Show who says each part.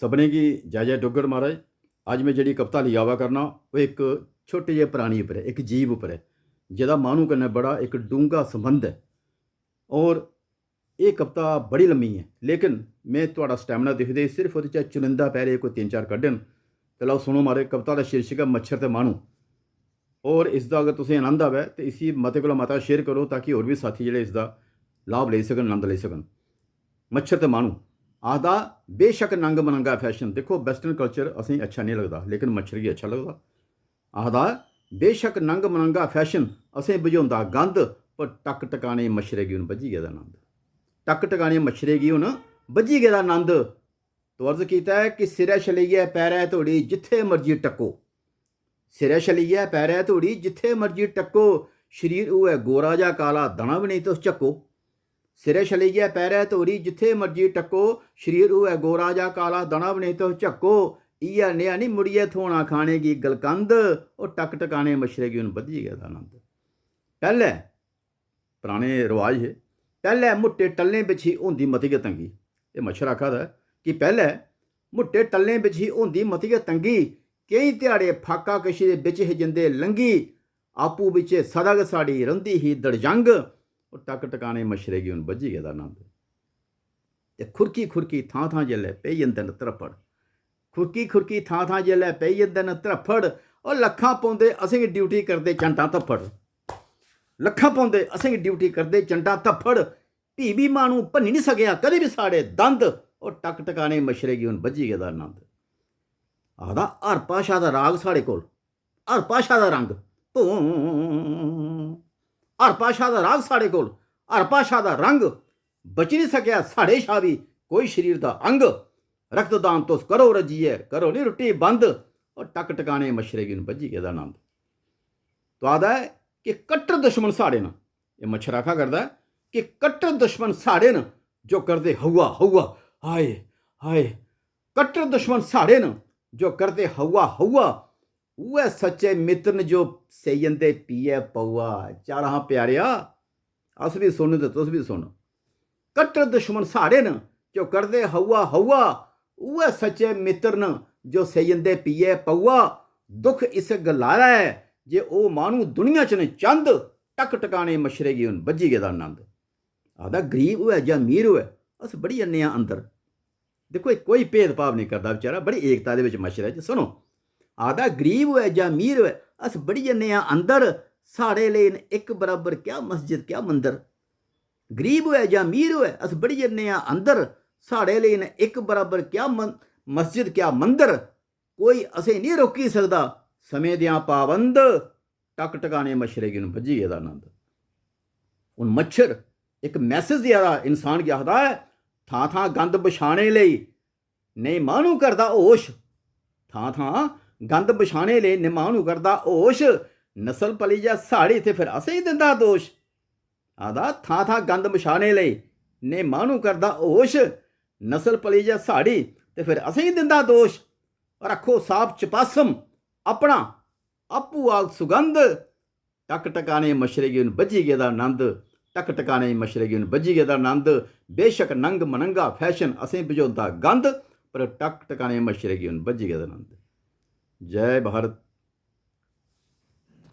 Speaker 1: सभनें गी जय जय डुग्गर महाराज। अज मैं जी कविता लेई आवा करना वो एक छोटे जे प्राणी उपर है, एक जीव उपर है जिहदा माह्नू कन्नै बड़ा एक डूंगा संबंध है। और ये कविता बड़ी लम्मी है, लेकिन मैं तुहाड़ा स्टैमिना दिखदे सिर्फ वो चुनिंदा पैरे कोई 3-4 कड्ढन। तो लो सुनो महाराज, कविता का शीर्षक है मच्छर ते माह्नू। और इसका अगर तुसें आनंद आवे तो इसी मते कोला मता शेयर करो ताकि होर भी साथी जिहड़े इसका लाभ ले सकन, आनंद ले सकन। मच्छर ते माह्नू आखदा बेशक नंग मनंगा फैशन। देखो वैसटर्न कल्चर असें अच्छा नहीं लगता, लेकिन मच्छर गी अच्छा लगता। आखदा बेशक नंग मनंगा फैशन असें बुझाउंदा गंद, पर टक टकाने मच्छरे गी हुण बज्झी गेदा नंद। टक टकाने मच्छरे गी हुण बज्झी गेदा नंद। तो अर्ज कीता है कि सिरै छलेइयै पैरै धोड़ी जिथे मर्जी टक्को, सिरै छलेइयै पैरै धोड़ी जिथे मर्जी टक्को, शरीर होऐ गोरा जां काला दाना भी नहीं तुस झक्को। सिरै छलेइयै पैरै धोड़ी जिथे मर्जी टक्को, शरीर होऐ गोरा जां काला दाना भी नहीं तुस झक्को। इ'यै नेहा नहीं मुड़ियै थोना खाने गी गलकंद, और टक टकाने मच्छरे गी हुण बज्झी गेदा नंद। पैह्ले पराने रवाज हे, पैह्ले मुट्टे टल्लें बिच ही होंदी मती गै तंगी। ये मच्छर आखा दा कि पैह्ले मुट्टे टल्लें बिच ही होंदी मती गै तंगी, केईं ध्याड़े फाका कशी दे बिच ही जिंदे लंघी, आपूं बिच सदा गै साड़ी रौंह्दी ही दड़जंग, और टक टकाने मच्छरे गी हुण बज्झी गेदा नंद। ते खुरकी खुरकी थां थां जेल्लै पेई जंदे न त्रप्पड़, खुरकी खुरकी थां थां जेल्लै पेई जंदे न त्रप्पड़, और लक्खां पौंदे असें ड्यूटी करदे चंटां धप्पड़। लक्खां पौंदे असें ड्यूटी करदे चंटां धप्पड़, भी माह्नू भन्नी नहीं सकेआ कदें भी साढ़े दंद, और टक टकाने मच्छरे गी हुण बज्झी गेदा नंद। आखदा हर भाशा दा राग साढ़े कोल, हर भाशा दा रंग, हर भाशा दा राग साढ़े कोल, हर भाशा दा रंग, बची नहीं सकेआ साढ़े शा भी कोई शरीर दा अंग। रक्तदान तुस करो रजिए, करो नहीं रुट्टी बंद, और टक टकाने मच्छरे गी हुण बज्झी गेदा नंद। तो आखदा है कि कट्टर दुश्मन साढ़े न, ये मच्छर आखा करदा है कि कट्टर दुश्मन साढ़े न जो करदे हौआ हौआ हाय हाय। कट्टर दुश्मन साढ़े न जो करदे हौआ हौआ, उ'ऐ सच्चे मित्र न जो सेई जंदे पियै पौआ। चल हां प्यारेआ, अस भी सुन ते तुस भी सुन। कट्टर दुश्मन साढ़े न जो करदे हौआ हौआ, उ'ऐ सच्चे मित्र न जो सेई जंदे पियै पौआ। दुख इस गल्ला है जे ओह् माह्नू दुनिया च न चंद, टक टकाने मच्छरे गी हुण बज्झी गेदा नंद। आखदा गरीब होऐ जां अमीर होऐ अस बड़ी जन्ने आं अंदर। देखो कोई भेदभाव नहीं करदा बेचारा, बड़ी एकता दे विच मच्छरै च। सुनो, आखदा गरीब होऐ जां अमीर होऐ अस बड़ी जन्ने आं अंदर, साढ़े लेई न इक बराबर क्या मस्जिद क्या मंदर। गरीब होऐ जां अमीर होऐ अस बड़ी जन्ने आं अंदर, साढ़े लेई न इक बराबर क्या मस्जिद क्या मंदर। कोई असें नहीं रोकी सकदा समें दियां पाबंद, टक टकाने मच्छरे गी हुण बज्झी गेदा नंद। हुण मच्छर एक मैसेज देआ दा इंसान गी, आखदा है थां थां गंद बछाने लेई नेईं माह्नू करदा होश। थां थां गंद बछाने लेई नेईं माह्नू करदा होश, नस्ल पली जा साढ़ी ते फिर असें ही दिंदा दोश। आखदा थां थां गंद बछाने लेई नेईं माह्नू करदा होश, नस्ल पली जा साढ़ी ते फिर असें ही दिंदा दोश। रक्खो साफ चपासम अपना आपूं आग सुगंध, टक टकाने मच्छरे गी हुण बज्झी गेदा नंद। टक टकाने मच्छरे गी हुण बज्झी गेदा नंद। बेशक नंग मनंगा फैशन असें बुझाउंदा गंद, पर टक टकाने मच्छरे गी हुण बज्झी गेदा नंद। जय भारत।